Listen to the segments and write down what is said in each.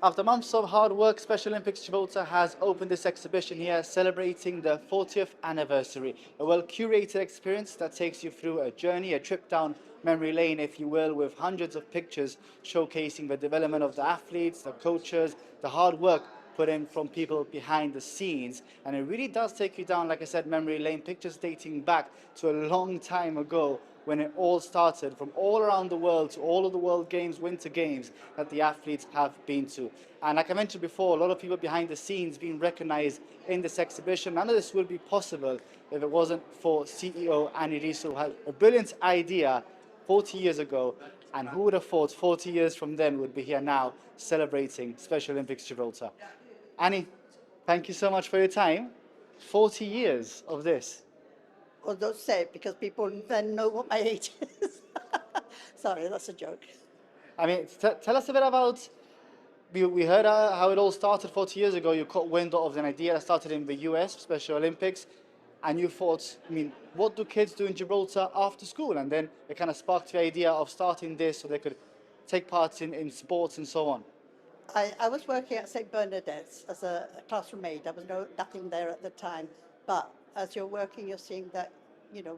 After months of hard work, Special Olympics Gibraltar has opened this exhibition here celebrating the 40th anniversary. A well-curated experience that takes you through a journey, a trip down memory lane, if you will, with hundreds of pictures showcasing the development of the athletes, the coaches, the hard work put in from people behind the scenes. And it really does take you down, like I said, memory lane, pictures dating back to a long time ago when it all started, from all around the world to all of the World Games, Winter Games that the athletes have been to. And like I mentioned before, a lot of people behind the scenes being recognized in this exhibition. None of this would be possible if it wasn't for CEO Annie Riis, who had a brilliant idea 40 years ago. And who would have thought 40 years from then would be here now celebrating Special Olympics Gibraltar. Annie, thank you so much for your time. 40 years of this. Well, don't say it because people then know what my age is. Sorry, that's a joke. I mean, tell us a bit about, we heard how it all started 40 years ago. You caught wind of an idea that started in the US, Special Olympics, and you thought, I mean, what do kids do in Gibraltar after school? And then it kind of sparked the idea of starting this so they could take part in sports and so on. I was working at St. Bernadette's as a classroom aide. There was nothing there at the time. But as you're working, you're seeing that,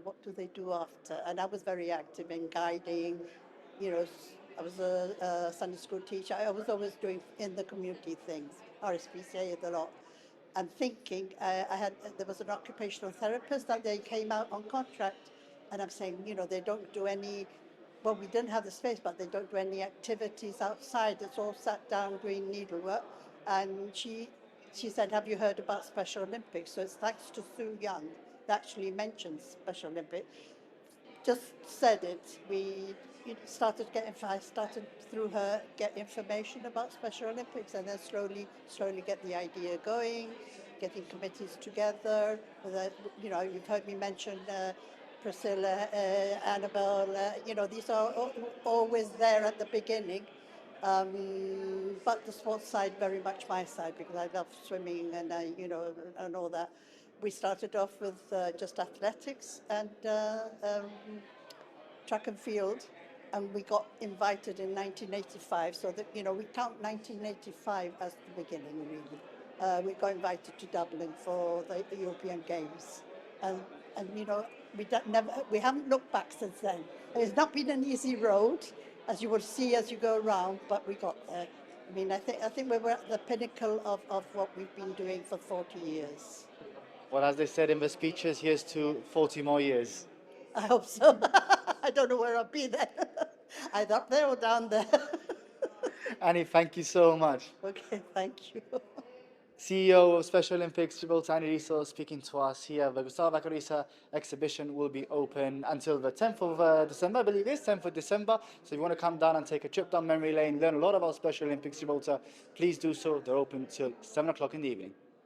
what do they do after? And I was very active in guiding, I was a Sunday school teacher. I was always doing in the community things, RSPCA a lot. And thinking, there was an occupational therapist that they came out on contract. And I'm saying, they don't do any, well, we didn't have the space, but they don't do any activities outside. It's all sat down doing needlework. And she said, have you heard about Special Olympics? So it's thanks to Sue Young that actually mentioned Special Olympics. Just said it. I started through her get information about Special Olympics, and then slowly get the idea going, getting committees together. You've heard me mention Priscilla, Annabelle, these are always there at the beginning. But the sports side, very much my side, because I love swimming and and all that. We started off with just athletics and track and field, and we got invited in 1985. So that we count 1985 as the beginning, really. We got invited to Dublin for the European Games, and we haven't looked back since then. It's not been an easy road, as you will see as you go around, but we got there. I mean, I think we were at the pinnacle of what we've been doing for 40 years. Well, as they said in the speeches, here's to 40 more years. I hope so. I don't know where I'll be then. Either up there or down there. Annie, thank you so much. Okay, thank you. CEO of Special Olympics Gibraltar, Annie Riis, speaking to us here. The Gustavo Bacarisas exhibition will be open until the 10th of December, I believe it is, 10th of December. So if you want to come down and take a trip down memory lane, learn a lot about Special Olympics Gibraltar, please do so. They're open till 7 o'clock in the evening.